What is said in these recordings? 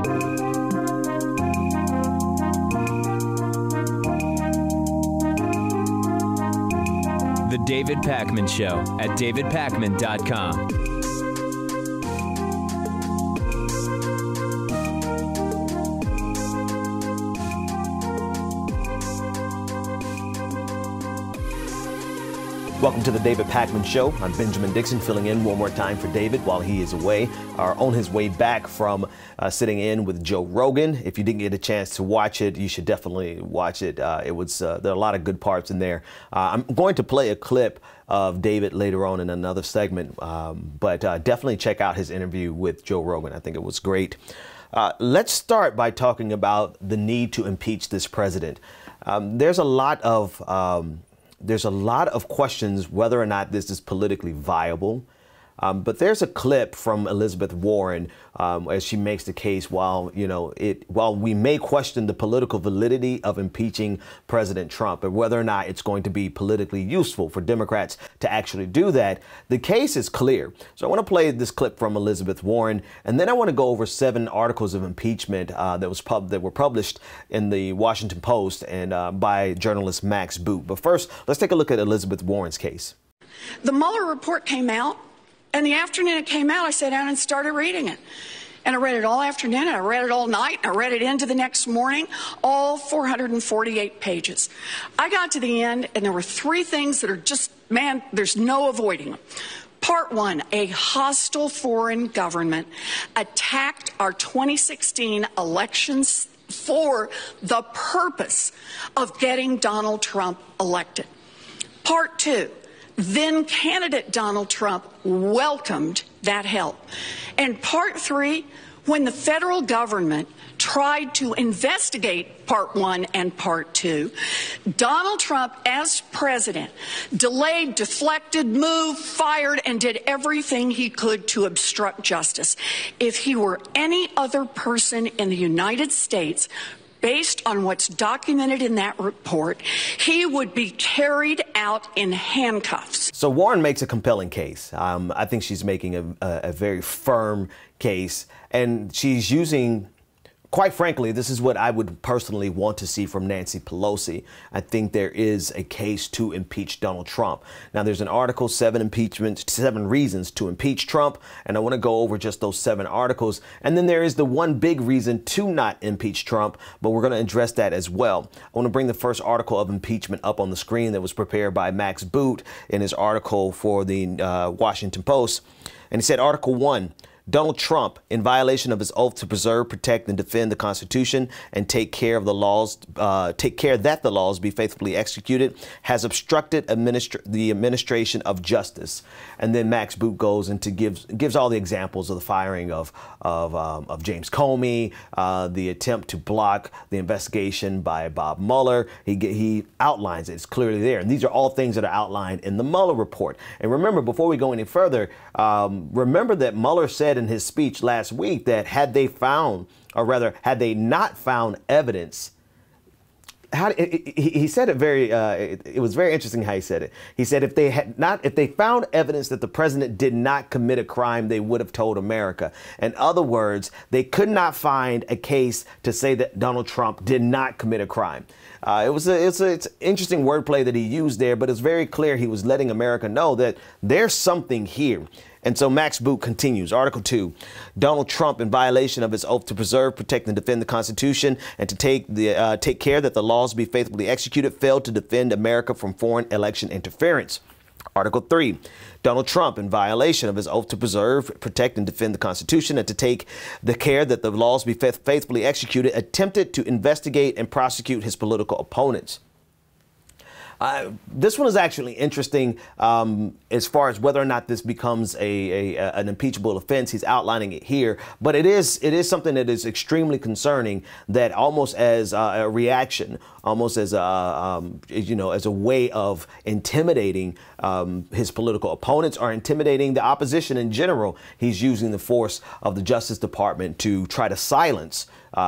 The David Pakman Show at davidpakman.com. Welcome to the David Pakman Show. I'm Benjamin Dixon, filling in one more time for David while he is away, or on his way back from sitting in with Joe Rogan. If you didn't get a chance to watch it, you should definitely watch it. There are a lot of good parts in there. I'm going to play a clip of David later on in another segment, but definitely check out his interview with Joe Rogan. I think it was great. Let's start by talking about the need to impeach this president. There's a lot of questions whether or not this is politically viable. But there's a clip from Elizabeth Warren as she makes the case while we may question the political validity of impeaching President Trump and whether or not it's going to be politically useful for Democrats to actually do that, the case is clear. So I want to play this clip from Elizabeth Warren, and then I want to go over 7 articles of impeachment that were published in the Washington Post and by journalist Max Boot. But first, let's take a look at Elizabeth Warren's case. The Mueller report came out. And the afternoon it came out, I sat down and started reading it. And I read it all afternoon, and I read it all night, and I read it into the next morning, all 448 pages. I got to the end, and there were 3 things that are just, man, there's no avoiding them. Part 1, a hostile foreign government attacked our 2016 elections for the purpose of getting Donald Trump elected. Part 2, then candidate Donald Trump welcomed that help. And Part 3, when the federal government tried to investigate Part 1 and Part 2, Donald Trump, as president, delayed, deflected, moved, fired, and did everything he could to obstruct justice. If he were any other person in the United States, based on what's documented in that report, he would be carried out in handcuffs. So Warren makes a compelling case. I think she's making a very firm case, and she's using, quite frankly, this is what I would personally want to see from Nancy Pelosi. I think there is a case to impeach Donald Trump. Now, there's an article, 7 reasons to impeach Trump, and I want to go over just those 7 articles. And then there is the one big reason to not impeach Trump, but we're going to address that as well. I want to bring the first article of impeachment up on the screen that was prepared by Max Boot in his article for the Washington Post. And he said, Article 1, Donald Trump, in violation of his oath to preserve, protect, and defend the Constitution and take care that the laws be faithfully executed, has obstructed the administration of justice. And then Max Boot goes into gives all the examples of the firing of James Comey, the attempt to block the investigation by Bob Mueller. He outlines it. It's clearly there. And these are all things that are outlined in the Mueller report. And remember, before we go any further, remember that Mueller said in his speech last week that had they not found evidence, he said it it was very interesting how he said it. He said if they found evidence that the president did not commit a crime, they would have told America. In other words, they could not find a case to say that Donald Trump did not commit a crime. It's interesting wordplay that he used there, but it's very clear he was letting America know that there's something here. And so Max Boot continues. Article 2, Donald Trump, in violation of his oath to preserve, protect, and defend the Constitution and to take care that the laws be faithfully executed, failed to defend America from foreign election interference. Article 3, Donald Trump, in violation of his oath to preserve, protect, and defend the Constitution and to take the care that the laws be faithfully executed, attempted to investigate and prosecute his political opponents. This one is actually interesting as far as whether or not this becomes an impeachable offense. He's outlining it here, but it is something that is extremely concerning. That almost as a reaction, almost as as a way of intimidating his political opponents or intimidating the opposition in general. He's using the force of the Justice Department to try to silence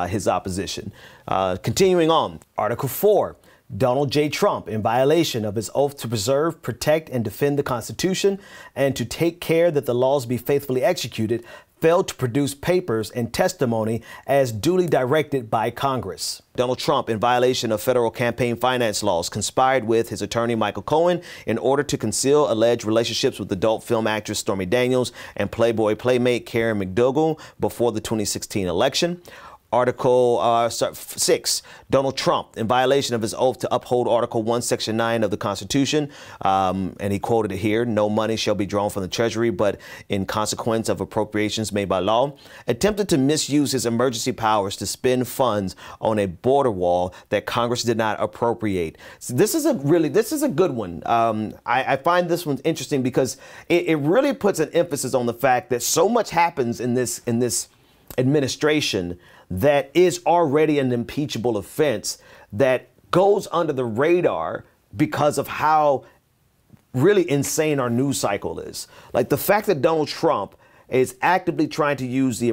his opposition. Continuing on, Article 4. Donald J. Trump, in violation of his oath to preserve, protect, and defend the Constitution and to take care that the laws be faithfully executed, failed to produce papers and testimony as duly directed by Congress. Donald Trump, in violation of federal campaign finance laws, conspired with his attorney Michael Cohen in order to conceal alleged relationships with adult film actress Stormy Daniels and Playboy playmate Karen McDougal before the 2016 election. Article 6, Donald Trump, in violation of his oath to uphold Article 1, Section 9 of the Constitution, and he quoted it here, "No money shall be drawn from the Treasury, but in consequence of appropriations made by law," attempted to misuse his emergency powers to spend funds on a border wall that Congress did not appropriate. So this is a good one. I find this one interesting because it really puts an emphasis on the fact that so much happens in this administration that is already an impeachable offense that goes under the radar because of how really insane our news cycle is. Like the fact that Donald Trump is actively trying to use the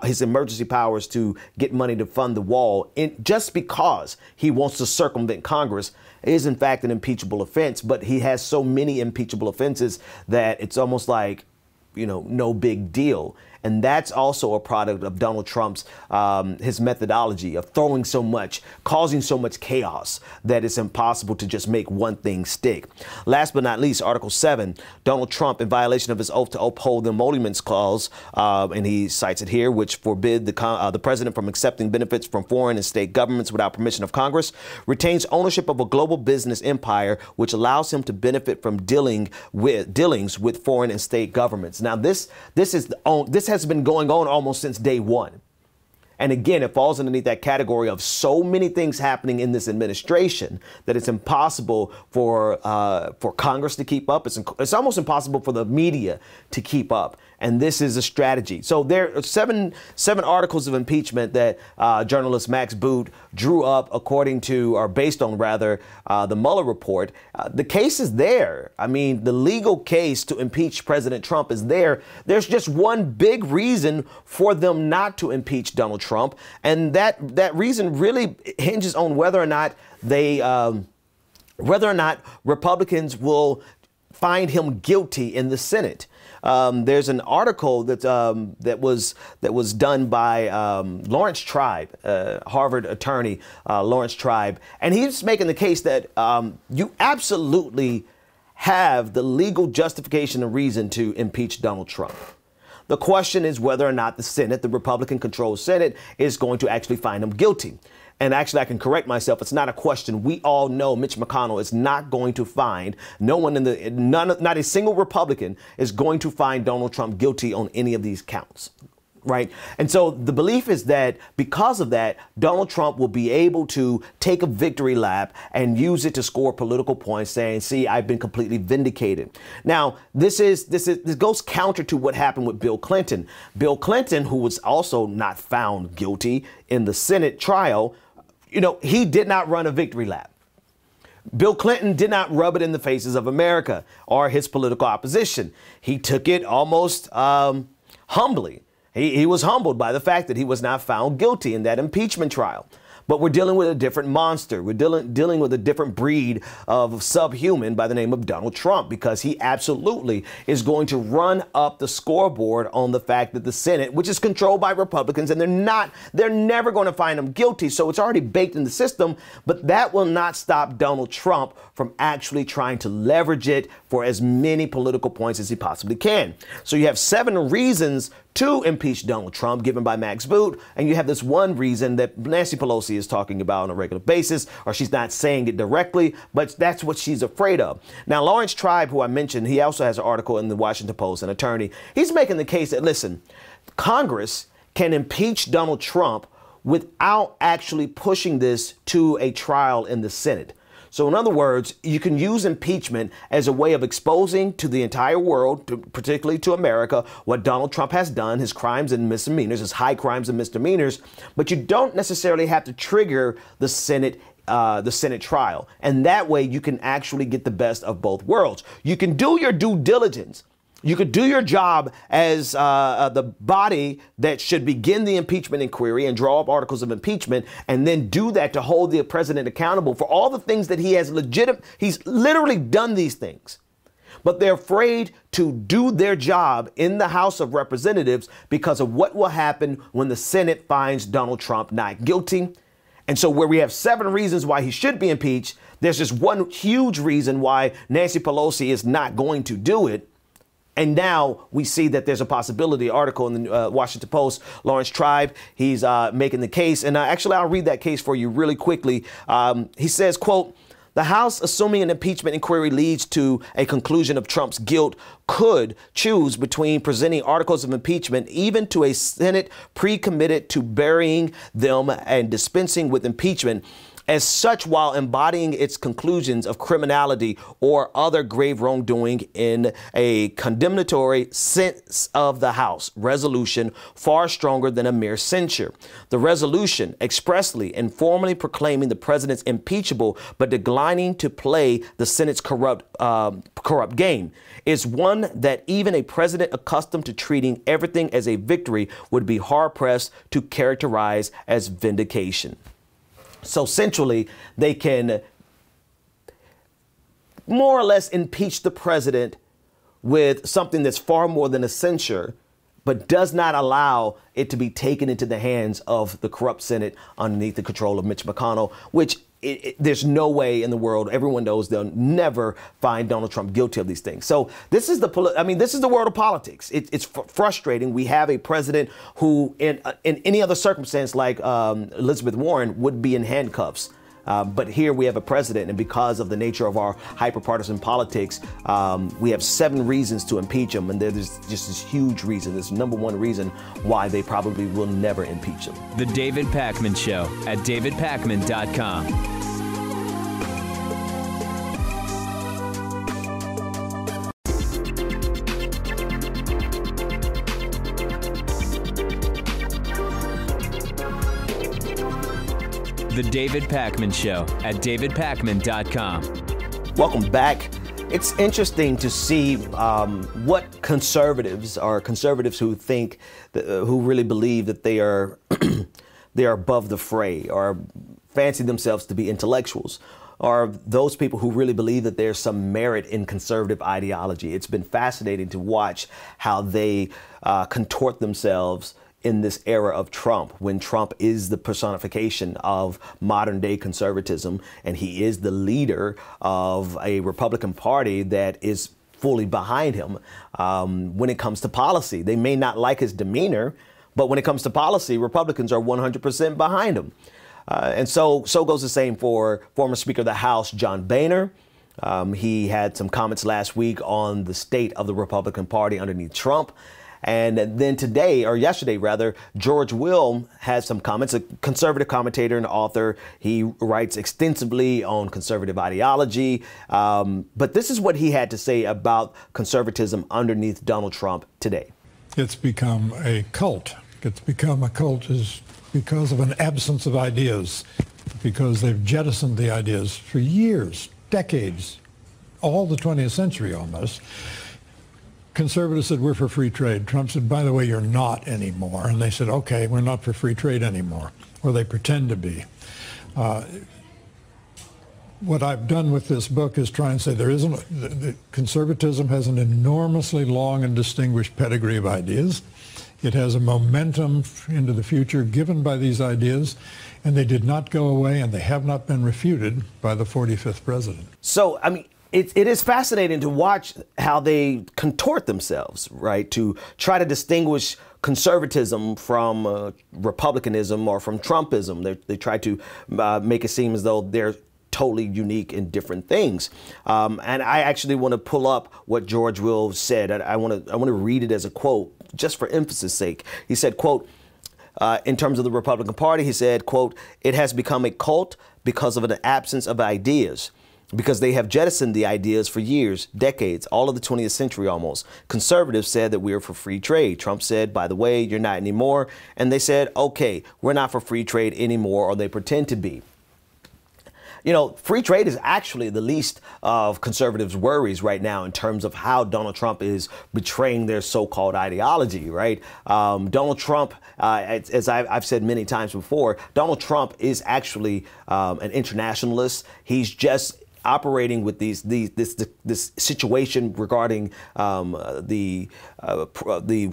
his emergency powers to get money to fund the wall just because he wants to circumvent Congress is in fact an impeachable offense. But he has so many impeachable offenses that it's almost like, no big deal. And that's also a product of Donald Trump's, his methodology of throwing so much, causing so much chaos that it's impossible to just make one thing stick. Last but not least, Article 7, Donald Trump, in violation of his oath to uphold the Emoluments Clause, and he cites it here, which forbid the president from accepting benefits from foreign and state governments without permission of Congress, retains ownership of a global business empire, which allows him to benefit from dealings with foreign and state governments. Now, this has been going on almost since day one. And again, it falls underneath that category of so many things happening in this administration that it's impossible for Congress to keep up. It's almost impossible for the media to keep up. And this is a strategy. So there are seven articles of impeachment that journalist Max Boot drew up based on the Mueller report. The case is there. I mean, the legal case to impeach President Trump is there. There's just one big reason for them not to impeach Donald Trump. And that reason really hinges on whether or not Republicans will find him guilty in the Senate. There's an article that was done by Lawrence Tribe, Harvard attorney Lawrence Tribe, and he's making the case that you absolutely have the legal justification and reason to impeach Donald Trump. The question is whether or not the Senate, the Republican-controlled Senate, is going to actually find him guilty. And actually, I can correct myself. It's not a question. We all know Mitch McConnell is not going to find not a single Republican is going to find Donald Trump guilty on any of these counts. Right. And so the belief is that because of that, Donald Trump will be able to take a victory lap and use it to score political points, saying, see, I've been completely vindicated. Now, this goes counter to what happened with Bill Clinton. Bill Clinton, who was also not found guilty in the Senate trial, he did not run a victory lap. Bill Clinton did not rub it in the faces of America or his political opposition. He took it almost humbly. He was humbled by the fact that he was not found guilty in that impeachment trial. But we're dealing with a different monster. We're dealing with a different breed of subhuman by the name of Donald Trump, because he absolutely is going to run up the scoreboard on the fact that the Senate, which is controlled by Republicans, and they're never going to find him guilty. So it's already baked in the system. But that will not stop Donald Trump from actually trying to leverage it for as many political points as he possibly can. So you have 7 reasons to impeach Donald Trump, given by Max Boot, and you have this one reason that Nancy Pelosi is talking about on a regular basis, or she's not saying it directly, but that's what she's afraid of. Now, Lawrence Tribe, who I mentioned, he also has an article in the Washington Post, an attorney. He's making the case that, listen, Congress can impeach Donald Trump without actually pushing this to a trial in the Senate. So in other words, you can use impeachment as a way of exposing to the entire world, particularly to America, what Donald Trump has done, his crimes and misdemeanors, his high crimes and misdemeanors. But you don't necessarily have to trigger the Senate trial. And that way you can actually get the best of both worlds. You can do your due diligence. You could do your job as the body that should begin the impeachment inquiry and draw up articles of impeachment, and then do that to hold the president accountable for all the things that he has he's literally done these things. but they're afraid to do their job in the House of Representatives because of what will happen when the Senate finds Donald Trump not guilty. And so where we have 7 reasons why he should be impeached, there's just one huge reason why Nancy Pelosi is not going to do it. And now we see that there's a possibility. Article in the Washington Post, Lawrence Tribe, he's making the case. And actually, I'll read that case for you really quickly. He says, quote, "The House, assuming an impeachment inquiry leads to a conclusion of Trump's guilt, could choose between presenting articles of impeachment even to a Senate pre-committed to burying them and dispensing with impeachment as such while embodying its conclusions of criminality or other grave wrongdoing in a condemnatory sense of the House resolution far stronger than a mere censure. The resolution expressly and formally proclaiming the president's impeachable but declining to play the Senate's corrupt game is one that even a president accustomed to treating everything as a victory would be hard-pressed to characterize as vindication." So centrally, they can more or less impeach the president with something that's far more than a censure, but does not allow it to be taken into the hands of the corrupt Senate underneath the control of Mitch McConnell, which there's no way in the world. Everyone knows they'll never find Donald Trump guilty of these things. So this is the world of politics. It's frustrating. We have a president who, in any other circumstance, like Elizabeth Warren, would be in handcuffs. But here we have a president, and because of the nature of our hyperpartisan politics, we have 7 reasons to impeach him, and there's just this huge reason, this number one reason why they probably will never impeach him. The David Pakman Show at davidpakman.com. The David Pakman Show at davidpakman.com. Welcome back. It's interesting to see what conservatives who think, who really believe that they are they are above the fray or fancy themselves to be intellectuals, are those people who really believe that there's some merit in conservative ideology. It's been fascinating to watch how they contort themselves in this era of Trump, when Trump is the personification of modern day conservatism, and he is the leader of a Republican Party that is fully behind him when it comes to policy. They may not like his demeanor, but when it comes to policy, Republicans are 100% behind him. And so goes the same for former Speaker of the House, John Boehner. He had some comments last week on the state of the Republican Party underneath Trump. And then today, or yesterday rather, George Will has some comments, a conservative commentator and author. He writes extensively on conservative ideology. But this is what he had to say about conservatism underneath Donald Trump today. It's become a cult. It's become a cult is because of an absence of ideas, because they've jettisoned the ideas for years, decades, all the 20th century almost. Conservatives said, we're for free trade. Trump said, by the way, you're not anymore. And they said, okay, we're not for free trade anymore. Or they pretend to be. What I've done with this book is try and say conservatism has an enormously long and distinguished pedigree of ideas. It has a momentum into the future given by these ideas, and they did not go away, and they have not been refuted by the 45th president. So, I mean, it is fascinating to watch how they contort themselves, right, to try to distinguish conservatism from republicanism or from Trumpism. They try to make it seem as though they're totally unique in different things. And I actually want to pull up what George Will said. I want to read it as a quote, just for emphasis sake. He said, quote, in terms of the Republican Party, he said, quote, it has become a cult because of an absence of ideas, because they have jettisoned the ideas for years, decades, all of the 20th century almost. Conservatives said that we are for free trade. Trump said, by the way, you're not anymore. And they said, okay, we're not for free trade anymore, or they pretend to be. You know, free trade is actually the least of conservatives' worries right now in terms of how Donald Trump is betraying their so-called ideology, right? Donald Trump, as I've said many times before, Donald Trump is actually an internationalist. He's just operating with this situation regarding the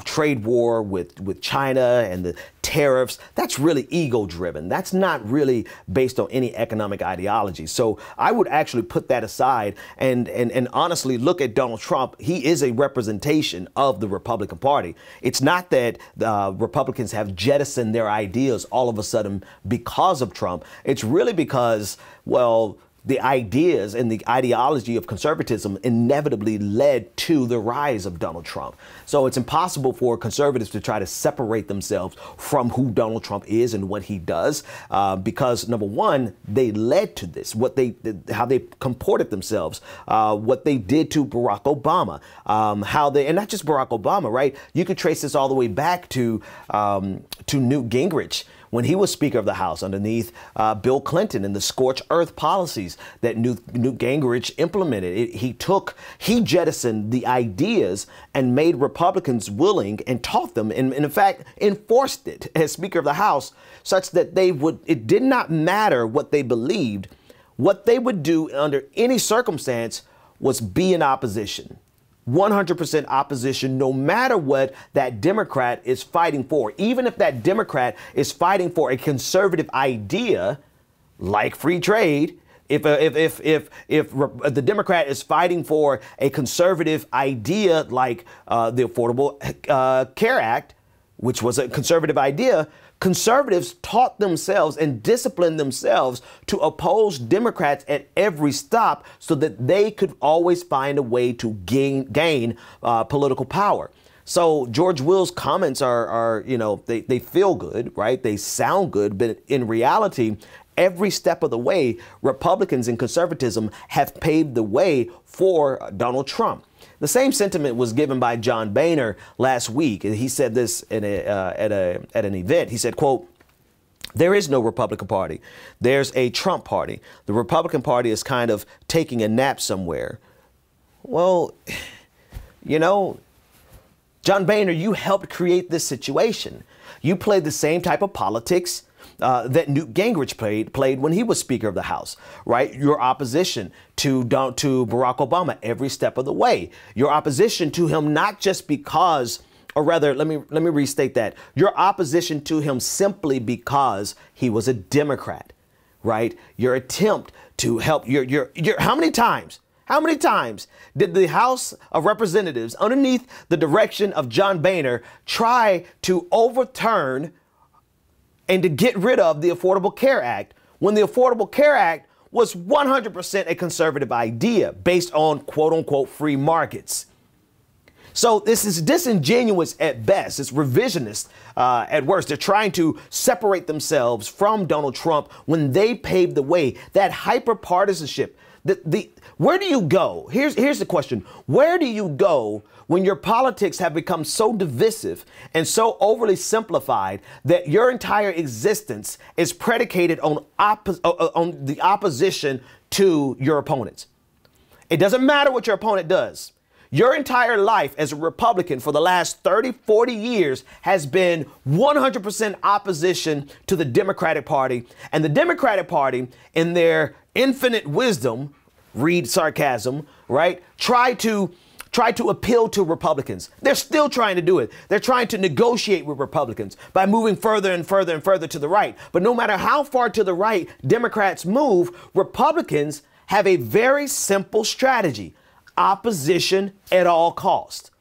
trade war with China and the tariffs. That's really ego driven. That's not really based on any economic ideology. So I would actually put that aside and honestly look at Donald Trump. He is a representation of the Republican Party. It's not that Republicans have jettisoned their ideas all of a sudden because of Trump. It's really because, well, the ideas and the ideology of conservatism inevitably led to the rise of Donald Trump. So it's impossible for conservatives to try to separate themselves from who Donald Trump is and what he does, because number one, they led to this, how they comported themselves, what they did to Barack Obama, and not just Barack Obama, right? You could trace this all the way back to Newt Gingrich, when he was Speaker of the House underneath Bill Clinton and the scorched earth policies that Newt Gingrich implemented. He jettisoned the ideas and made Republicans willing and taught them and in fact enforced it as Speaker of the House such that it did not matter what they believed. What they would do under any circumstance was be in opposition. 100% opposition, no matter what that Democrat is fighting for. Even if that Democrat is fighting for a conservative idea like free trade, if the Democrat is fighting for a conservative idea like the Affordable Care Act, which was a conservative idea, conservatives taught themselves and disciplined themselves to oppose Democrats at every stop so that they could always find a way to gain political power. So George Will's comments are they feel good, right? They sound good, but in reality, every step of the way, Republicans and conservatism have paved the way for Donald Trump. The same sentiment was given by John Boehner last week. He said this at an event. He said, quote, "There is no Republican Party. There's a Trump Party. The Republican Party is kind of taking a nap somewhere." Well, John Boehner, you helped create this situation. You played the same type of politics that Newt Gingrich played when he was Speaker of the House, right? Your opposition to Barack Obama every step of the way. Your opposition to him not just because, or rather, let me restate that. Your opposition to him simply because he was a Democrat, right? Your attempt to help how many times did the House of Representatives, underneath the direction of John Boehner, try to overturn and to get rid of the Affordable Care Act when the Affordable Care Act was 100% a conservative idea based on quote unquote free markets? So this is disingenuous at best. It's revisionist at worst. They're trying to separate themselves from Donald Trump when they paved the way. That hyper partisanship. Where do you go? Here's the question. Where do you go when your politics have become so divisive and so overly simplified that your entire existence is predicated on the opposition to your opponents? It doesn't matter what your opponent does. Your entire life as a Republican for the last 30, 40 years has been 100% opposition to the Democratic Party. And the Democratic Party, in their infinite wisdom, read sarcasm, right, try to appeal to Republicans. They're still trying to do it. They're trying to negotiate with Republicans by moving further and further and further to the right. But no matter how far to the right Democrats move, Republicans have a very simple strategy: opposition at all costs.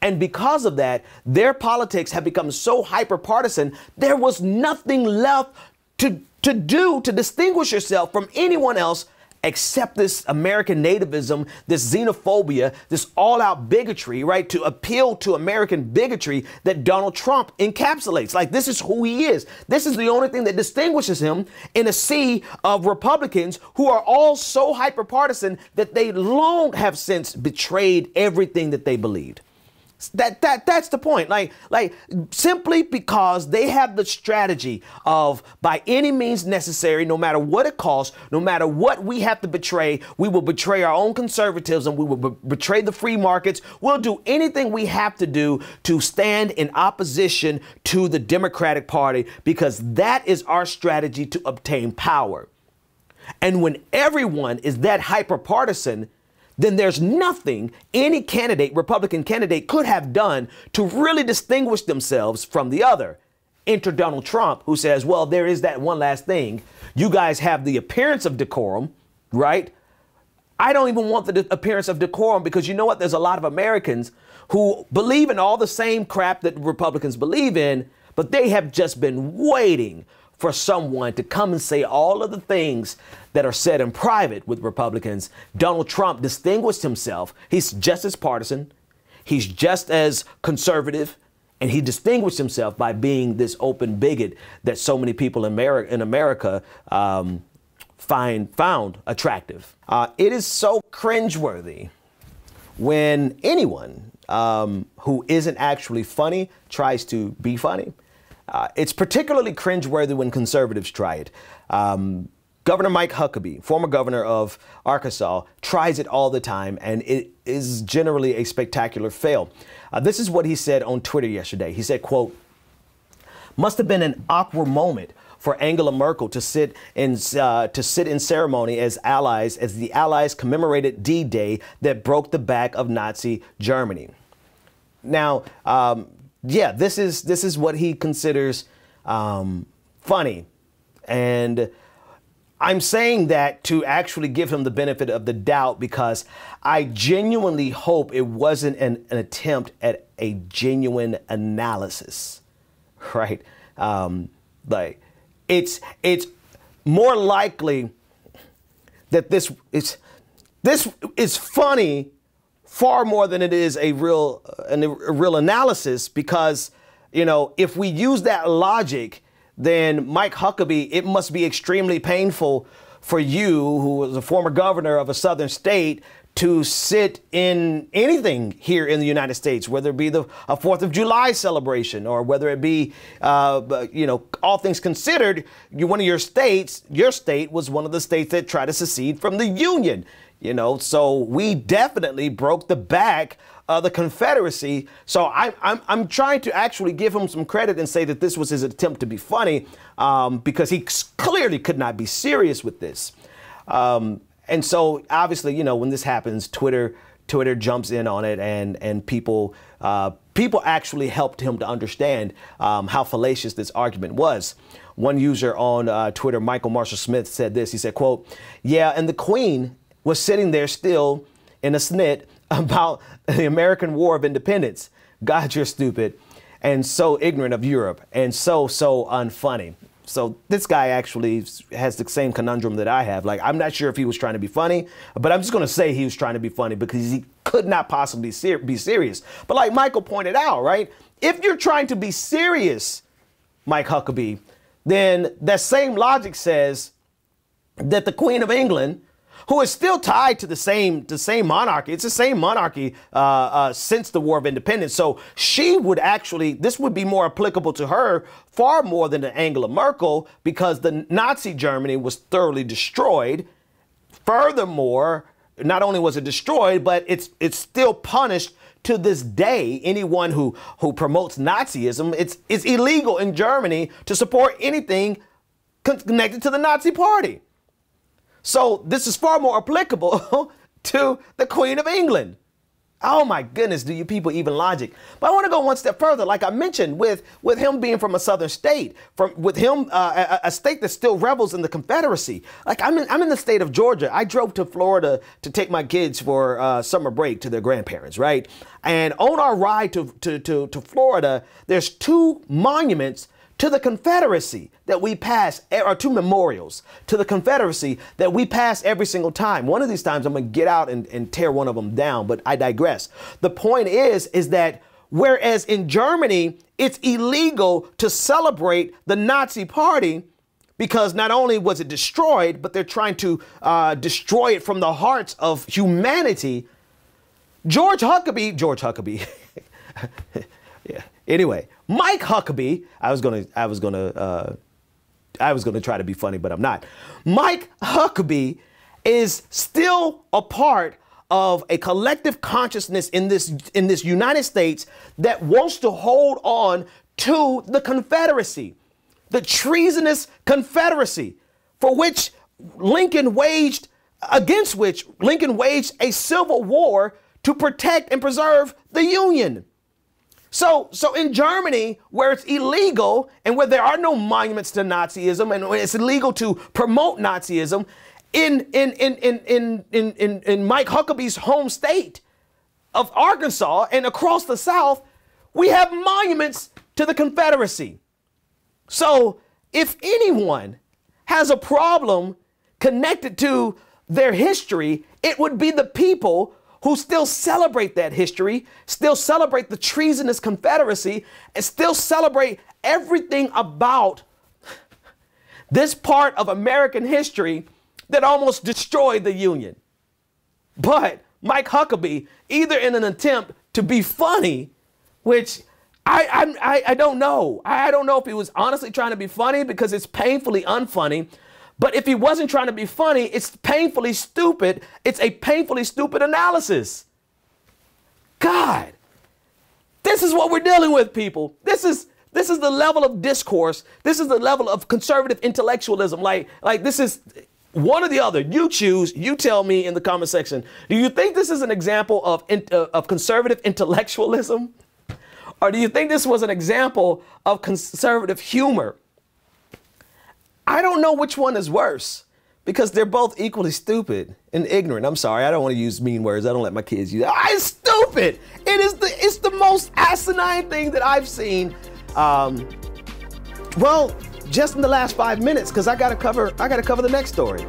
And because of that, their politics have become so hyper-partisan, there was nothing left to do to distinguish yourself from anyone else except this American nativism, this xenophobia, this all-out bigotry, right, to appeal to American bigotry that Donald Trump encapsulates. Like, this is who he is. This is the only thing that distinguishes him in a sea of Republicans who are all so hyper-partisan that they long have since betrayed everything that they believed. That's the point. Like simply because they have the strategy of, by any means necessary, no matter what it costs, no matter what we have to betray, we will betray our own conservatism. We will betray the free markets. We'll do anything we have to do to stand in opposition to the Democratic Party, because that is our strategy to obtain power. And when everyone is that hyper-partisan, then there's nothing any candidate, Republican candidate, could have done to really distinguish themselves from the other. Enter Donald Trump, who says, well, there is that one last thing. You guys have the appearance of decorum, right? I don't even want the appearance of decorum because you know what? There's a lot of Americans who believe in all the same crap that Republicans believe in, but they have just been waiting for someone to come and say all of the things that are said in private with Republicans. Donald Trump distinguished himself. He's just as partisan. He's just as conservative. And he distinguished himself by being this open bigot that so many people in America found attractive. It is so cringeworthy when anyone who isn't actually funny tries to be funny. It's particularly cringeworthy when conservatives try it. Governor Mike Huckabee, former governor of Arkansas, tries it all the time, and it is generally a spectacular fail. This is what he said on Twitter yesterday. He said, quote, "Must have been an awkward moment for Angela Merkel to sit in ceremony as the Allies commemorated D-Day that broke the back of Nazi Germany." Now, yeah, this is what he considers funny, and I'm saying that to actually give him the benefit of the doubt because I genuinely hope it wasn't an attempt at a genuine analysis, right? Like it's more likely that this is funny far more than it is a real analysis because, you know, if we use that logic, then Mike Huckabee, it must be extremely painful for you, who was a former governor of a southern state, to sit in anything here in the United States, whether it be a 4th of July celebration or whether it be, you know, all things considered, one of your state was one of the states that tried to secede from the Union. You know, so we definitely broke the back of the Confederacy. So I'm trying to actually give him some credit and say that this was his attempt to be funny because he clearly could not be serious with this. And so obviously, you know, when this happens, Twitter jumps in on it and people actually helped him to understand how fallacious this argument was. One user on Twitter, Michael Marshall Smith, said this. He said, quote, "Yeah, and the Queen was sitting there still in a snit about the American War of Independence. God, you're stupid and so ignorant of Europe and so unfunny." So this guy actually has the same conundrum that I have. Like, I'm not sure if he was trying to be funny, but I'm just going to say he was trying to be funny because he could not possibly be serious. But like Michael pointed out, right, if you're trying to be serious, Mike Huckabee, then that same logic says that the Queen of England, who is still tied to the same monarchy. It's the same monarchy since the War of Independence. So she would actually, this would be more applicable to her far more than to Angela Merkel because the Nazi Germany was thoroughly destroyed. Furthermore, not only was it destroyed, but it's still punished to this day. Anyone who promotes Nazism, it's illegal in Germany to support anything connected to the Nazi Party. So this is far more applicable to the Queen of England. Oh my goodness, do you people even logic? But I want to go one step further. Like I mentioned, with him being from a southern state, with him a state that still revels in the Confederacy. Like I'm in the state of Georgia. I drove to Florida to take my kids for summer break to their grandparents, right? And on our ride to Florida, there's 2 monuments to the Confederacy that we pass, or 2 memorials to the Confederacy that we pass every single time. One of these times I'm going to get out and tear one of them down, but I digress. The point is that whereas in Germany, it's illegal to celebrate the Nazi Party because not only was it destroyed, but they're trying to destroy it from the hearts of humanity. George Huckabee, yeah. Anyway, Mike Huckabee, I was gonna try to be funny, but I'm not. Mike Huckabee is still a part of a collective consciousness in this United States that wants to hold on to the Confederacy, the treasonous Confederacy, for which against which Lincoln waged a civil war to protect and preserve the Union. So in Germany, where it's illegal and where there are no monuments to Nazism and it's illegal to promote Nazism, in Mike Huckabee's home state of Arkansas and across the South, we have monuments to the Confederacy. So if anyone has a problem connected to their history, it would be the people who still celebrate that history, still celebrate the treasonous Confederacy, and still celebrate everything about this part of American history that almost destroyed the Union. But Mike Huckabee, either in an attempt to be funny, which I don't know. I don't know if he was honestly trying to be funny because it's painfully unfunny. But if he wasn't trying to be funny, it's painfully stupid. It's a painfully stupid analysis. God, this is what we're dealing with, people. This is the level of discourse. This is the level of conservative intellectualism. Like this is one or the other. You choose. You tell me in the comment section. Do you think this is an example of conservative intellectualism? Or do you think this was an example of conservative humor? I don't know which one is worse because they're both equally stupid and ignorant. I'm sorry, I don't want to use mean words. I don't let my kids use it. It's stupid. It's the most asinine thing that I've seen. Well, just in the last 5 minutes, because I gotta cover the next story.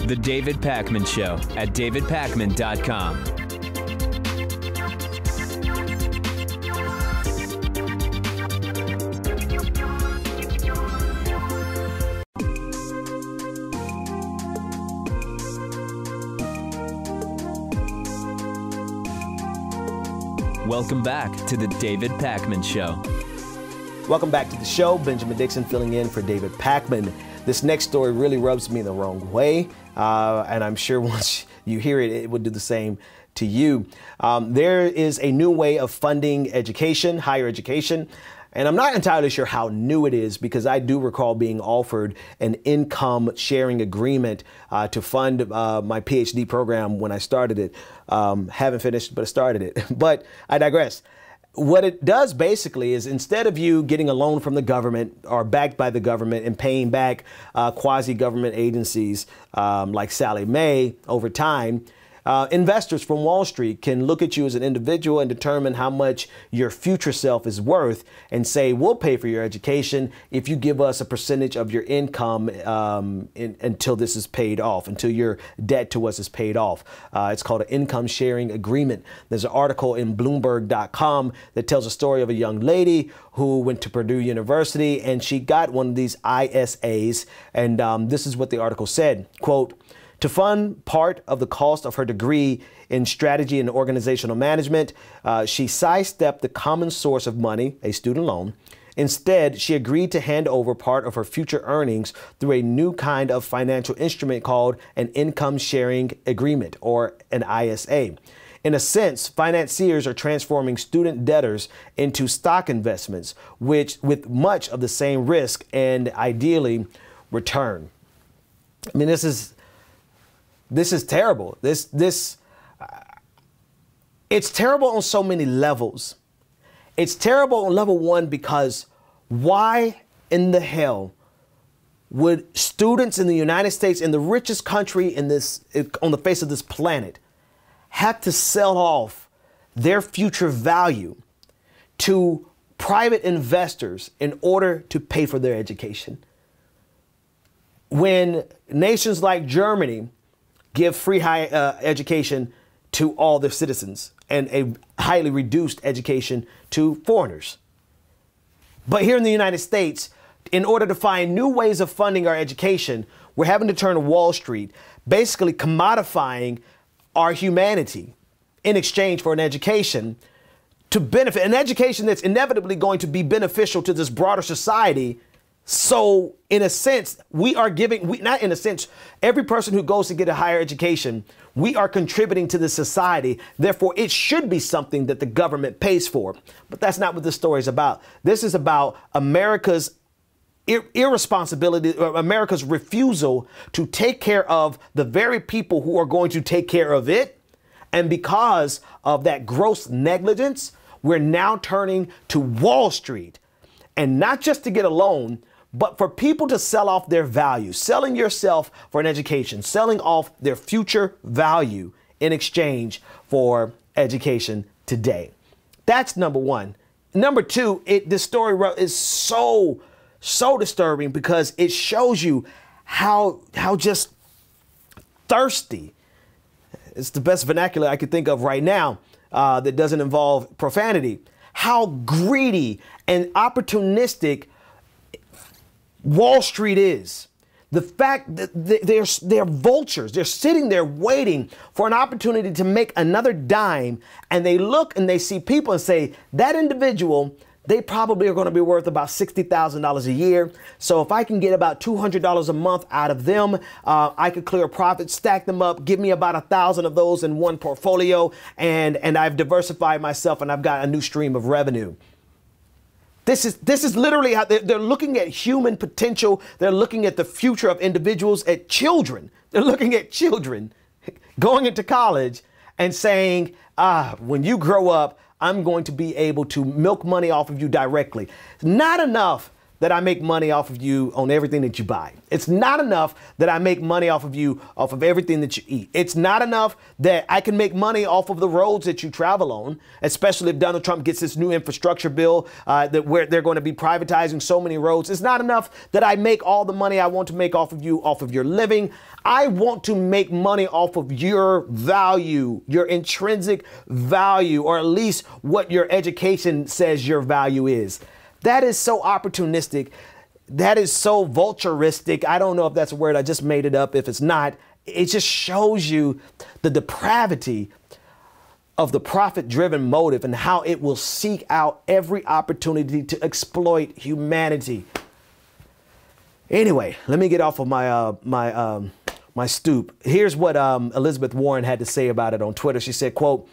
The David Pakman Show at davidpakman.com. Welcome back to the David Pakman Show. Welcome back to the show. Benjamin Dixon filling in for David Pakman. This next story really rubs me the wrong way, and I'm sure once you hear it, it would do the same to you. There is a new way of funding education, higher education. And I'm not entirely sure how new it is because I do recall being offered an income sharing agreement to fund my PhD program when I started it. Haven't finished, but I started it. But I digress. What it does basically is instead of you getting a loan from the government or backed by the government and paying back quasi-government agencies like Sallie Mae over time, investors from Wall Street can look at you as an individual and determine how much your future self is worth and say, we'll pay for your education if you give us a percentage of your income until this is paid off, until your debt to us is paid off. It's called an income sharing agreement. There's an article in Bloomberg.com that tells a story of a young lady who went to Purdue University and she got one of these ISAs. And this is what the article said, quote, to fund part of the cost of her degree in strategy and organizational management, she sidestepped the common source of money, a student loan. Instead, she agreed to hand over part of her future earnings through a new kind of financial instrument called an income sharing agreement, or an ISA. In a sense, financiers are transforming student debtors into stock investments, which with much of the same risk and ideally return. I mean, this is terrible. It's terrible on so many levels. It's terrible on level one because why in the hell would students in the United States, in the richest country on the face of this planet, have to sell off their future value to private investors in order to pay for their education? When nations like Germany give free higher education to all their citizens and a highly reduced education to foreigners. But here in the United States, in order to find new ways of funding our education, we're having to turn to Wall Street, basically commodifying our humanity in exchange for an education to benefit, an education that's inevitably going to be beneficial to this broader society. So in a sense, not in a sense, every person who goes to get a higher education, we are contributing to the society. Therefore, it should be something that the government pays for. But that's not what this story is about. This is about America's irresponsibility, America's refusal to take care of the very people who are going to take care of it. And because of that gross negligence, we're now turning to Wall Street, and not just to get a loan, but for people to sell off their value, selling yourself for an education, selling off their future value in exchange for education today. That's number one. Number two, this story is so disturbing because it shows you how just thirsty, it's the best vernacular I could think of right now that doesn't involve profanity, how greedy and opportunistic Wall Street is. The fact that they're vultures, they're sitting there waiting for an opportunity to make another dime, and they look and they see people and say, that individual, they probably are going to be worth about $60,000 a year. So if I can get about $200 a month out of them, I could clear a profit, stack them up, give me about 1,000 of those in one portfolio, and I've diversified myself and I've got a new stream of revenue. This is literally how they're looking at human potential. They're looking at the future of individuals, at children. They're looking at children going into college and saying, when you grow up, I'm going to be able to milk money off of you directly. Not enough that I make money off of you on everything that you buy. It's not enough that I make money off of you, off of everything that you eat. It's not enough that I can make money off of the roads that you travel on, especially if Donald Trump gets this new infrastructure bill where they're going to be privatizing so many roads. It's not enough that I make all the money I want to make off of you, off of your living. I want to make money off of your value, your intrinsic value, or at least what your education says your value is. That is so opportunistic. That is so vulturistic. I don't know if that's a word. I just made it up. If it's not, it just shows you the depravity of the profit-driven motive and how it will seek out every opportunity to exploit humanity. Anyway, let me get off of my stoop. Here's what Elizabeth Warren had to say about it on Twitter. She said, quote,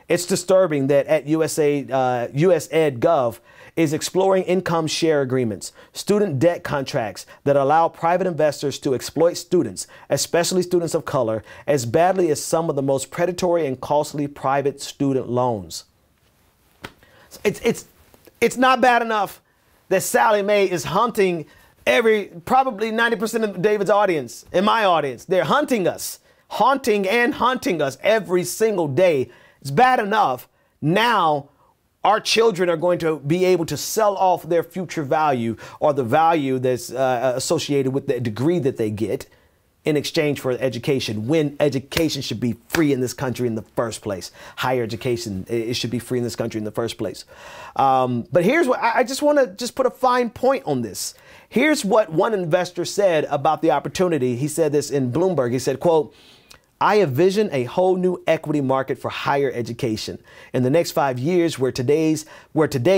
"It's disturbing that at USEdGov is exploring income share agreements, student debt contracts that allow private investors to exploit students, especially students of color, as badly as some of the most predatory and costly private student loans." It's not bad enough that Sallie Mae is hunting probably 90% of David's audience and my audience. They're hunting us, haunting and hunting us every single day. It's bad enough. Now our children are going to be able to sell off their future value, or the value that's associated with the degree that they get, in exchange for education, when education should be free in this country in the first place. Higher education, it should be free in this country in the first place. But here's what I just want to put a fine point on this. Here's what one investor said about the opportunity. He said this in Bloomberg. He said, quote, "I envision a whole new equity market for higher education in the next 5 years, where today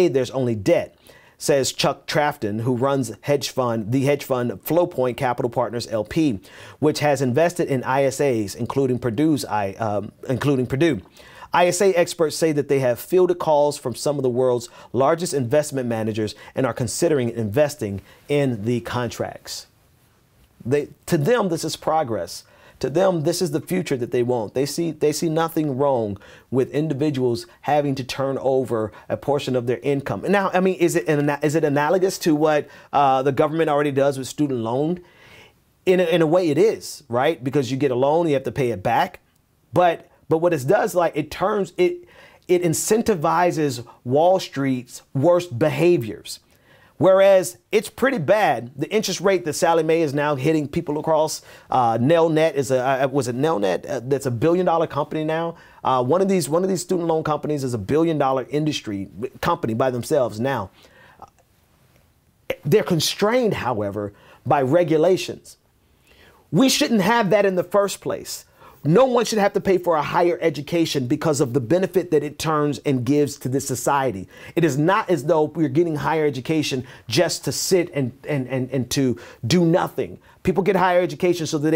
there's only debt," says Chuck Trafton, who runs the hedge fund Flowpoint Capital Partners LP, which has invested in ISAs, including Purdue. ISA experts say that they have fielded calls from some of the world's largest investment managers and are considering investing in the contracts. To them, this is progress. To them, this is the future that they want. They see nothing wrong with individuals having to turn over a portion of their income. Now, I mean, is it analogous to what the government already does with student loan? In a way, it is, right? Because you get a loan, you have to pay it back. But what it does, like, it incentivizes Wall Street's worst behaviors. Whereas it's pretty bad. The interest rate that Sallie Mae is now hitting people across. Nelnet was it Nelnet? That's $1 billion company now. One of these student loan companies is $1 billion industry company by themselves now. They're constrained, however, by regulations. We shouldn't have that in the first place. No one should have to pay for a higher education because of the benefit that it turns and gives to this society. It is not as though we're getting higher education just to sit and to do nothing. People get higher education so that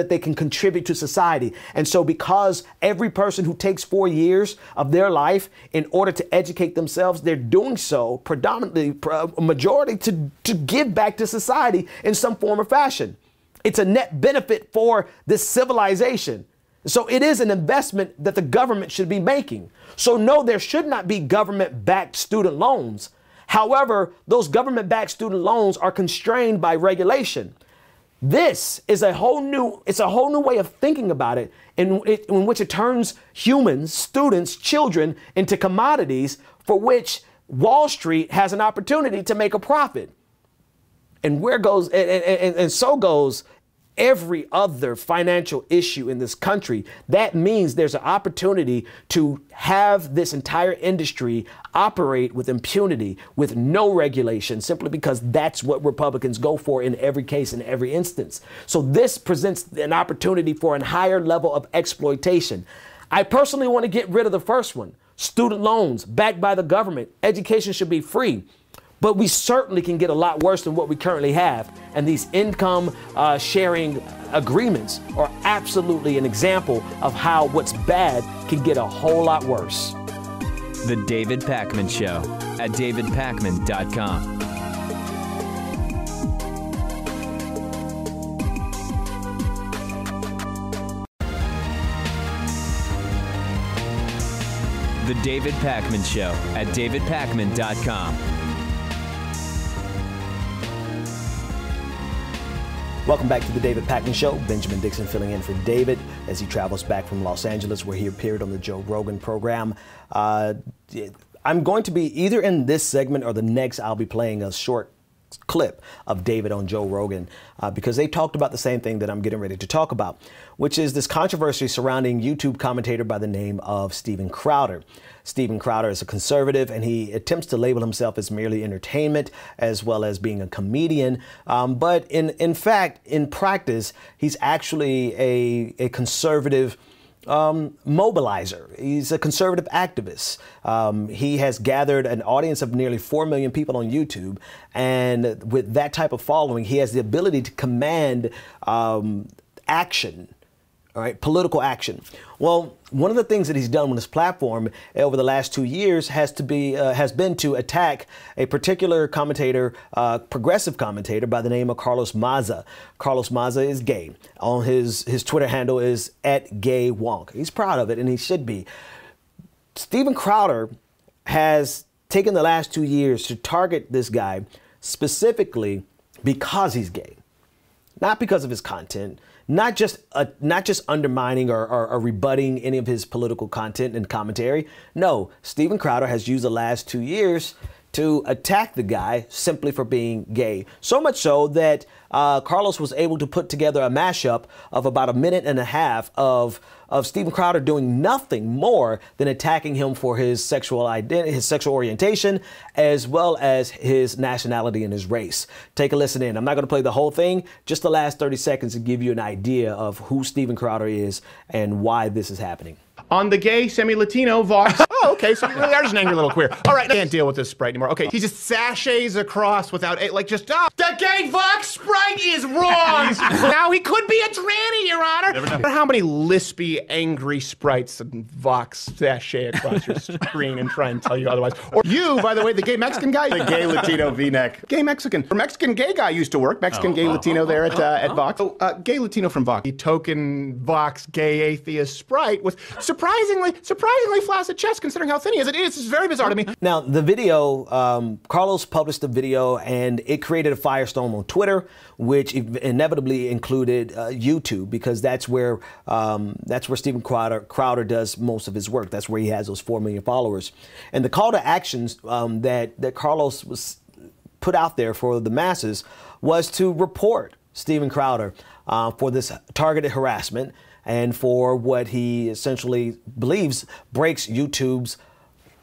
they can contribute to society. And so because every person who takes 4 years of their life in order to educate themselves, they're doing so predominantly, a majority to give back to society in some form or fashion. It's a net benefit for this civilization. So it is an investment that the government should be making. So no, there should not be government-backed student loans. However, those government-backed student loans are constrained by regulation. This is a whole new way of thinking about it in which it turns humans, students, children into commodities for which Wall Street has an opportunity to make a profit. And so goes every other financial issue in this country. That means there's an opportunity to have this entire industry operate with impunity, with no regulation, simply because that's what Republicans go for in every case, in every instance. So this presents an opportunity for a higher level of exploitation. I personally want to get rid of the first one. Student loans backed by the government. Education should be free. But we certainly can get a lot worse than what we currently have. And these income sharing agreements are absolutely an example of how what's bad can get a whole lot worse. The David Pakman Show at davidpakman.com. The David Pakman Show at davidpakman.com. Welcome back to the David Pakman Show. Benjamin Dixon filling in for David as he travels back from Los Angeles, where he appeared on the Joe Rogan program. I'm going to be either in this segment or the next. I'll be playing a short clip of David on Joe Rogan because they talked about the same thing that I'm getting ready to talk about, which is this controversy surrounding YouTube commentator by the name of Steven Crowder. Steven Crowder is a conservative, and he attempts to label himself as merely entertainment as well as being a comedian. But in fact, in practice, he's actually a conservative mobilizer. He's a conservative activist. He has gathered an audience of nearly 4 million people on YouTube. And with that type of following, he has the ability to command action. All right, political action. Well, one of the things that he's done on his platform over the last 2 years has been to attack a particular commentator, progressive commentator by the name of Carlos Maza. Carlos Maza is gay. On his Twitter handle is @gaywonk. He's proud of it, and he should be. Steven Crowder has taken the last 2 years to target this guy specifically because he's gay, not because of his content. Not just undermining or rebutting any of his political content and commentary. No, Steven Crowder has used the last 2 years to attack the guy simply for being gay. So much so that Carlos was able to put together a mashup of about 1.5 minutes of Steven Crowder doing nothing more than attacking him for his sexual identity, his sexual orientation, as well as his nationality and his race. Take a listen in. I'm not going to play the whole thing, just the last 30 seconds to give you an idea of who Steven Crowder is and why this is happening. On the gay, semi-Latino Vox. Oh, okay, so you really are just an angry little queer. All right, I can't deal with this Sprite anymore. Okay, he just sachets across without, the gay Vox Sprite is wrong! Now he could be a tranny, Your Honor! Never know. How many lispy, angry Sprites and Vox sachet across your screen and try and tell you otherwise? Or you, by the way, the gay Mexican guy? The gay Latino V-neck. Gay Mexican. Or Mexican gay guy used to work. Mexican gay Latino there at Vox. Oh, gay Latino from Vox. The token Vox gay atheist Sprite with surprisingly flaccid chest, considering how thin he is. It's very bizarre to me. Now, the video, Carlos published the video, and it created a firestorm on Twitter, which inevitably included YouTube, because that's where Steven Crowder does most of his work. That's where he has those 4 million followers. And the call to actions that Carlos was put out there for the masses was to report Steven Crowder for this targeted harassment and for what he essentially believes breaks YouTube's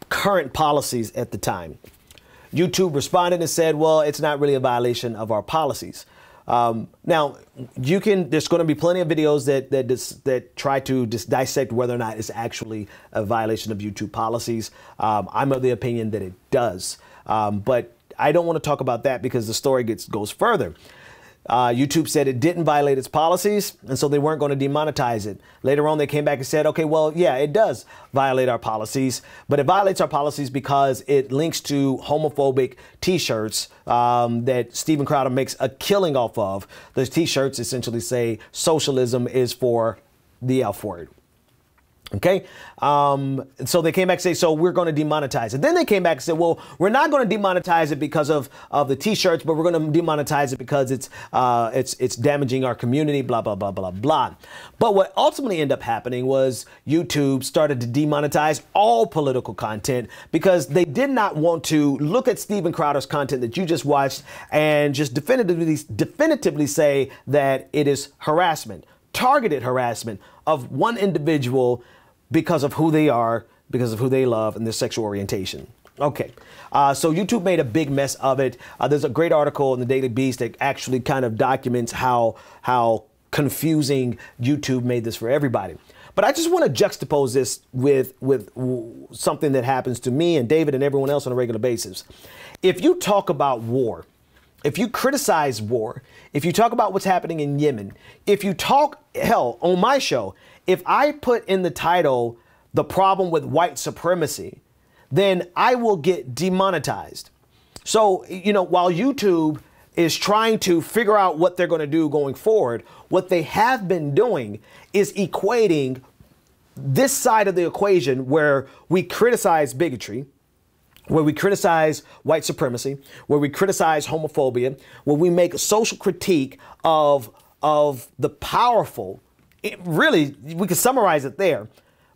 current policies at the time. YouTube responded and said, well, it's not really a violation of our policies. Now, there's going to be plenty of videos that try to just dissect whether or not it's actually a violation of YouTube policies. I'm of the opinion that it does. But I don't want to talk about that because the story goes further. YouTube said it didn't violate its policies, and so they weren't going to demonetize it. Later on, they came back and said, okay, well, yeah, it does violate our policies, but it violates our policies because it links to homophobic T-shirts that Steven Crowder makes a killing off of. Those T-shirts essentially say socialism is for the F word. Okay, so they came back and say, so we're going to demonetize it. Then they came back and said, well, we're not going to demonetize it because of the T-shirts, but we're going to demonetize it because it's damaging our community, blah, blah, blah, blah, blah. But what ultimately ended up happening was YouTube started to demonetize all political content because they did not want to look at Steven Crowder's content that you just watched and just definitively say that it is harassment, targeted harassment of one individual because of who they are, because of who they love, and their sexual orientation. Okay, so YouTube made a big mess of it. There's a great article in the Daily Beast that actually kind of documents how confusing YouTube made this for everybody. But I just want to juxtapose this with something that happens to me and David and everyone else on a regular basis. If you talk about war, if you criticize war, if you talk about what's happening in Yemen, if you talk, hell, on my show, if I put in the title, the problem with white supremacy, then I will get demonetized. So, while YouTube is trying to figure out what they're going to do going forward, what they have been doing is equating this side of the equation where we criticize bigotry, where we criticize white supremacy, where we criticize homophobia, where we make a social critique of the powerful. Really, we can summarize it there,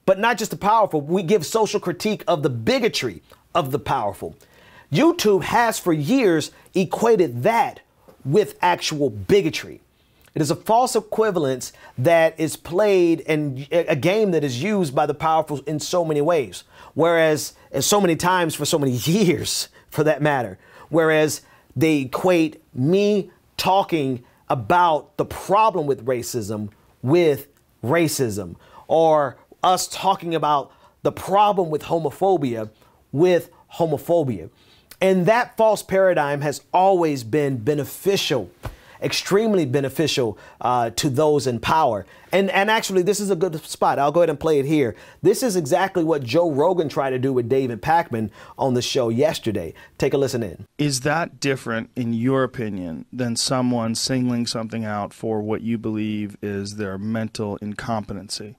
but not just the powerful. We give social critique of the bigotry of the powerful. YouTube has for years equated that with actual bigotry. It is a false equivalence that is played and a game that is used by the powerful in so many ways. Whereas, and so many times for so many years, for that matter, whereas they equate me talking about the problem with racism, or us talking about the problem with homophobia with homophobia. And that false paradigm has always been beneficial, extremely beneficial to those in power. And actually, this is a good spot. I'll go ahead and play it here. This is exactly what Joe Rogan tried to do with David Pakman on the show yesterday. Take a listen in. Is that different, in your opinion, than someone singling something out for what you believe is their mental incompetency?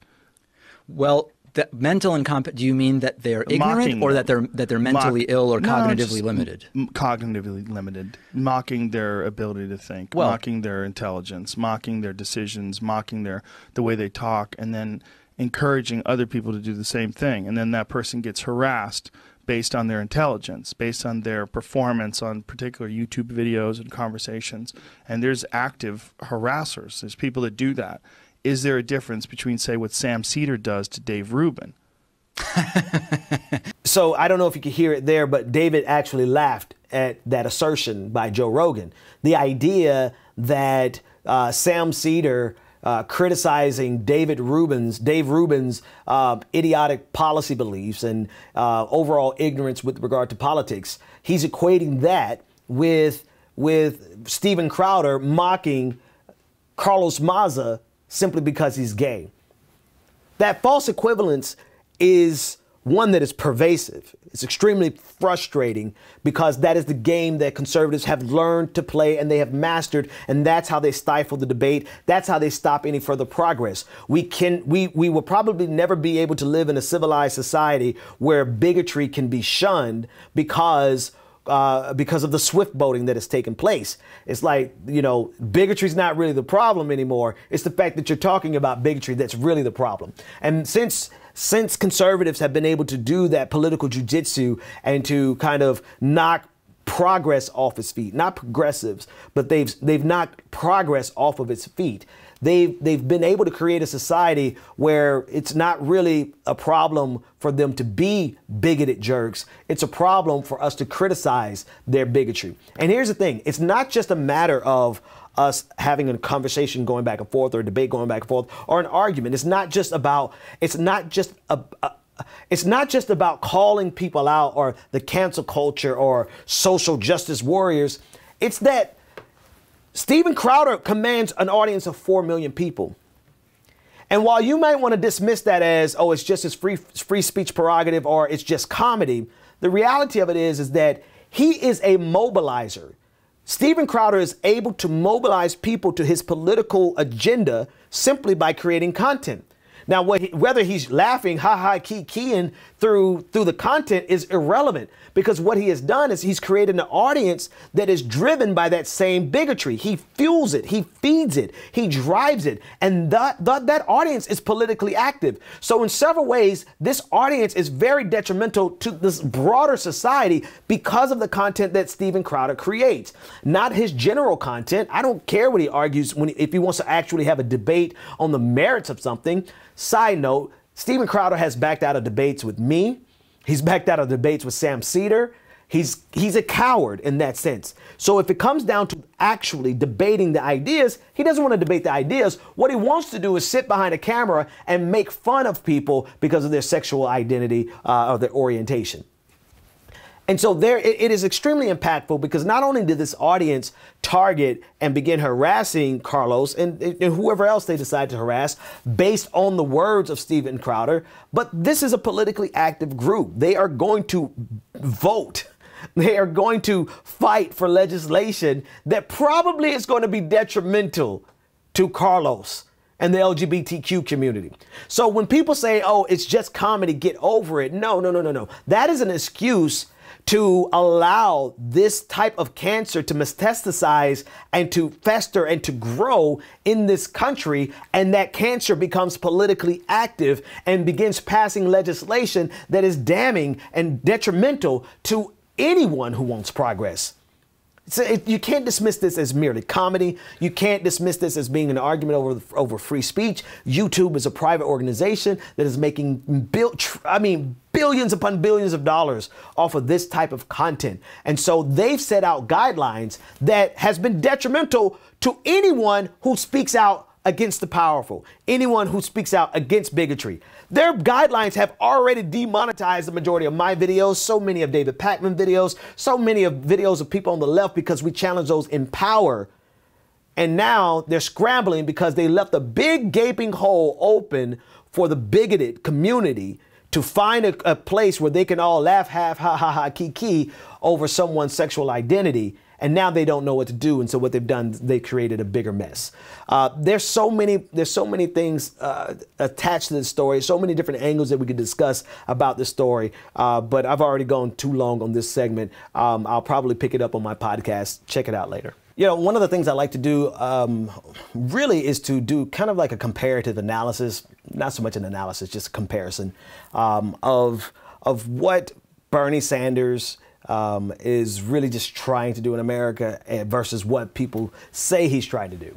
Well, mental incompetence, do you mean that they're ignorant or that they're mentally ill or cognitively limited? Cognitively limited. Mocking their ability to think, mocking their intelligence, mocking their decisions, mocking the way they talk, and then encouraging other people to do the same thing. And then that person gets harassed based on their intelligence, based on their performance on particular YouTube videos and conversations. And there's active harassers. There's people that do that. Is there a difference between, say, what Sam Seder does to Dave Rubin? So I don't know if you could hear it there, but David actually laughed at that assertion by Joe Rogan. The idea that Sam Seder criticizing Dave Rubin's idiotic policy beliefs and overall ignorance with regard to politics, he's equating that with Steven Crowder mocking Carlos Maza simply because he's gay. That false equivalence is one that is pervasive. It's extremely frustrating because that is the game that conservatives have learned to play and they have mastered, and that's how they stifle the debate. That's how they stop any further progress. We will probably never be able to live in a civilized society where bigotry can be shunned because of the swift boating that has taken place. It's like, bigotry is not really the problem anymore. It's the fact that you're talking about bigotry that's really the problem. And since conservatives have been able to do that political jujitsu and to kind of knock progress off its feet, not progressives, but they've knocked progress off of its feet, they've been able to create a society where it's not really a problem for them to be bigoted jerks. It's a problem for us to criticize their bigotry. And here's the thing. It's not just a matter of us having a conversation going back and forth or a debate going back and forth or an argument. It's not just about calling people out or the cancel culture or social justice warriors. It's that Steven Crowder commands an audience of 4 million people. And while you might want to dismiss that as, oh, it's just his free speech prerogative or it's just comedy, the reality of it is that he is a mobilizer. Steven Crowder is able to mobilize people to his political agenda simply by creating content. Now, whether he's laughing, keying through the content is irrelevant, because what he has done is he's created an audience that is driven by that same bigotry. He fuels it, he feeds it, he drives it, and that audience is politically active. So in several ways, this audience is very detrimental to this broader society because of the content that Steven Crowder creates, not his general content. I don't care what he argues if he wants to actually have a debate on the merits of something. Side note, Steven Crowder has backed out of debates with me. He's backed out of debates with Sam Cedar. He's a coward in that sense. So if it comes down to actually debating the ideas, he doesn't want to debate the ideas. What he wants to do is sit behind a camera and make fun of people because of their sexual identity or their orientation. And so it is extremely impactful, because not only did this audience target and begin harassing Carlos and whoever else they decide to harass based on the words of Steven Crowder, but this is a politically active group. They are going to vote. They are going to fight for legislation that probably is going to be detrimental to Carlos and the LGBTQ community. So when people say, oh, it's just comedy, get over it. No. That is an excuse to allow this type of cancer to metastasize and to fester and to grow in this country. And that cancer becomes politically active and begins passing legislation that is damning and detrimental to anyone who wants progress. So you can't dismiss this as merely comedy. You can't dismiss this as being an argument over free speech. YouTube is a private organization that is making billions upon billions of dollars off of this type of content. And so they've set out guidelines that has been detrimental to anyone who speaks out against the powerful, anyone who speaks out against bigotry. Their guidelines have already demonetized the majority of my videos, so many of David Pakman videos, so many of videos of people on the left, because we challenge those in power. And now they're scrambling because they left a big gaping hole open for the bigoted community to find a place where they can all laugh, kiki over someone's sexual identity. And now they don't know what to do. And so what they've done, they created a bigger mess. There's so many things attached to this story, so many different angles that we could discuss about this story. But I've already gone too long on this segment. I'll probably pick it up on my podcast. Check it out later. You know, one of the things I like to do really is to do kind of like a comparative analysis, not so much an analysis, just a comparison of what Bernie Sanders is really just trying to do in America versus what people say he's trying to do,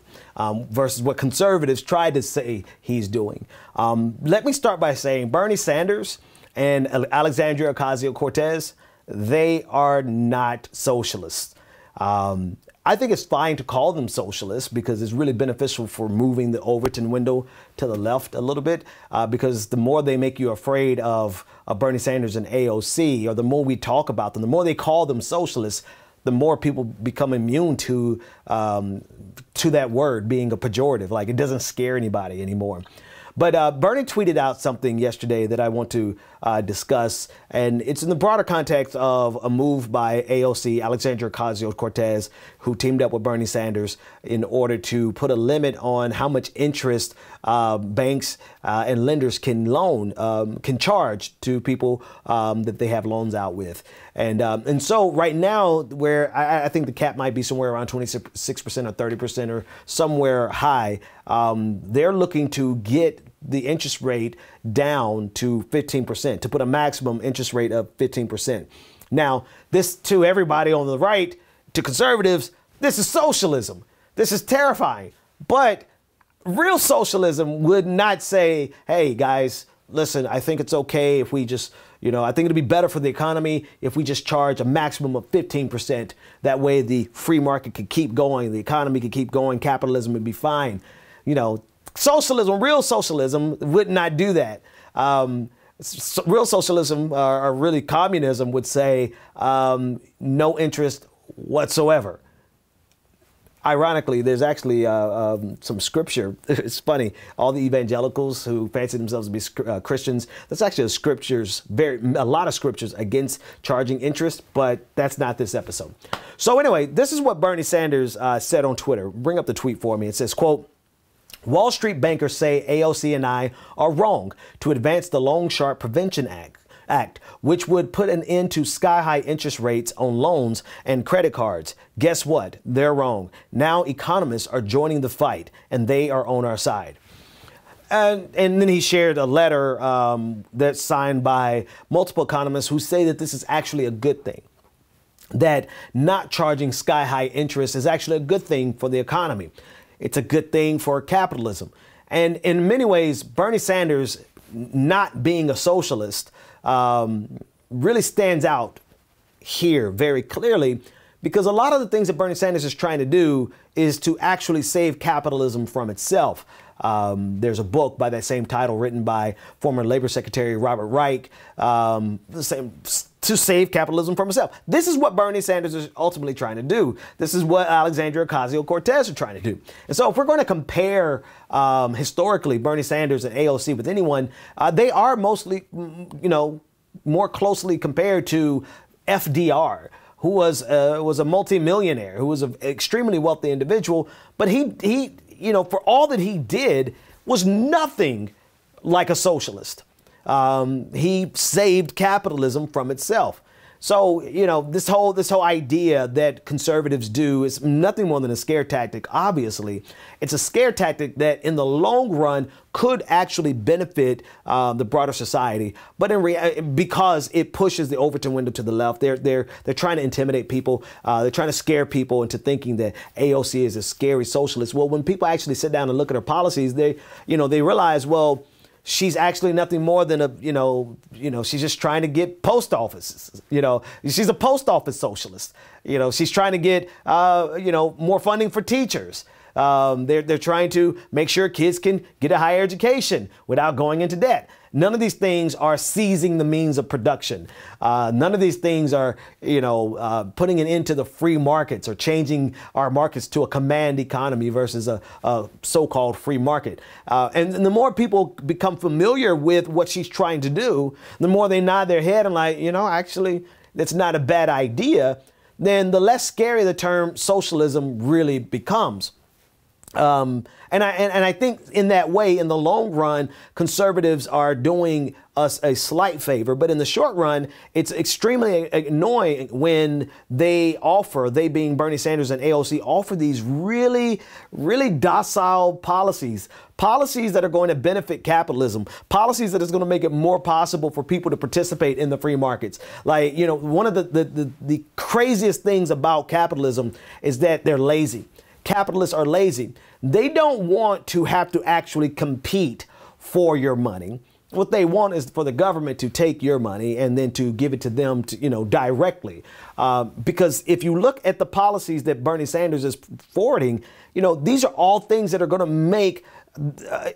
versus what conservatives tried to say he's doing. Let me start by saying Bernie Sanders and Alexandria Ocasio-Cortez, they are not socialists. I think it's fine to call them socialists because it's really beneficial for moving the Overton window to the left a little bit, because the more they make you afraid of Bernie Sanders and AOC, or the more we talk about them, the more they call them socialists, the more people become immune to that word being a pejorative. Like, it doesn't scare anybody anymore. But Bernie tweeted out something yesterday that I want to discuss, and it's in the broader context of a move by AOC, Alexandria Ocasio-Cortez, who teamed up with Bernie Sanders in order to put a limit on how much interest banks and lenders can charge to people that they have loans out with. And so right now, where I think the cap might be somewhere around 26% or 30% or somewhere high, they're looking to get the interest rate down to 15%, to put a maximum interest rate of 15%. Now, this, to everybody on the right, to conservatives, this is socialism. This is terrifying. But real socialism would not say, hey, guys, listen, I think it's okay if we just, I think it'd be better for the economy if we just charge a maximum of 15%. That way the free market could keep going, the economy could keep going, capitalism would be fine. Socialism, real socialism would not do that. Real socialism, or really communism, would say no interest whatsoever. Ironically, there's actually some scripture. It's funny. All the evangelicals who fancy themselves to be Christians, that's actually a lot of scriptures against charging interest, but that's not this episode. So anyway, this is what Bernie Sanders said on Twitter. Bring up the tweet for me. It says, quote, Wall Street bankers say AOC and I are wrong to advance the Loan Shark Prevention Act, which would put an end to sky-high interest rates on loans and credit cards. Guess what? They're wrong. Now economists are joining the fight, and they are on our side. And then he shared a letter that's signed by multiple economists who say that this is actually a good thing, that not charging sky-high interest is actually a good thing for the economy. It's a good thing for capitalism. And in many ways, Bernie Sanders not being a socialist really stands out here very clearly, because a lot of the things that Bernie Sanders is trying to do is to actually save capitalism from itself. There's a book by that same title written by former Labor Secretary Robert Reich, to save capitalism from itself. This is what Bernie Sanders is ultimately trying to do. This is what Alexandria Ocasio-Cortez are trying to do. And so if we're going to compare historically Bernie Sanders and AOC with anyone, they are mostly, more closely compared to FDR, who was a multimillionaire, who was an extremely wealthy individual, but he for all that he did was nothing like a socialist. He saved capitalism from itself. So, this whole idea that conservatives do is nothing more than a scare tactic. Obviously, it's a scare tactic that in the long run could actually benefit the broader society. But because it pushes the Overton window to the left, they're trying to intimidate people. They're trying to scare people into thinking that AOC is a scary socialist. Well, when people actually sit down and look at her policies, they realize, well, she's actually nothing more than she's just trying to get post offices. She's a post office socialist. She's trying to get, more funding for teachers. They're trying to make sure kids can get a higher education without going into debt. None of these things are seizing the means of production. None of these things are, putting an end to the free markets or changing our markets to a command economy versus a so-called free market. And the more people become familiar with what she's trying to do, the more they nod their head and like, actually, that's not a bad idea, then the less scary the term socialism really becomes. And I think in that way, in the long run, conservatives are doing us a slight favor. But in the short run, it's extremely annoying when they being Bernie Sanders and AOC, offer these really, really docile policies that are going to benefit capitalism, policies that is going to make it more possible for people to participate in the free markets. Like, one of the craziest things about capitalism is that they're lazy. Capitalists are lazy. They don't want to have to actually compete for your money. What they want is for the government to take your money and then to give it to them directly. Because if you look at the policies that Bernie Sanders is forwarding, these are all things that are going to make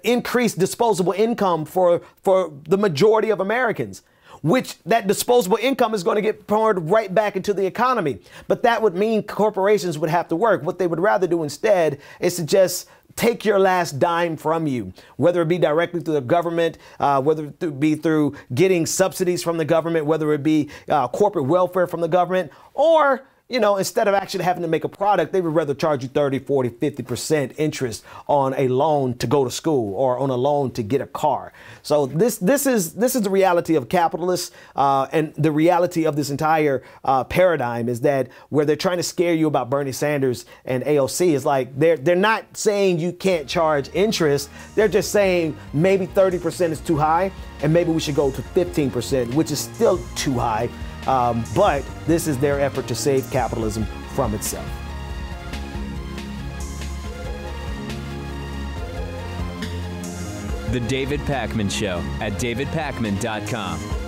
increased disposable income for the majority of Americans, which that disposable income is going to get poured right back into the economy. But that would mean corporations would have to work. What they would rather do instead is to just take your last dime from you, whether it be directly through the government, whether it be through getting subsidies from the government, whether it be corporate welfare from the government, or instead of actually having to make a product, they would rather charge you 30, 40, 50% interest on a loan to go to school or on a loan to get a car. So this is the reality of capitalists, and the reality of this entire paradigm is that where they're trying to scare you about Bernie Sanders and AOC is like they're not saying you can't charge interest. They're just saying maybe 30% is too high and maybe we should go to 15%, which is still too high. But this is their effort to save capitalism from itself. The David Pakman Show at davidpakman.com.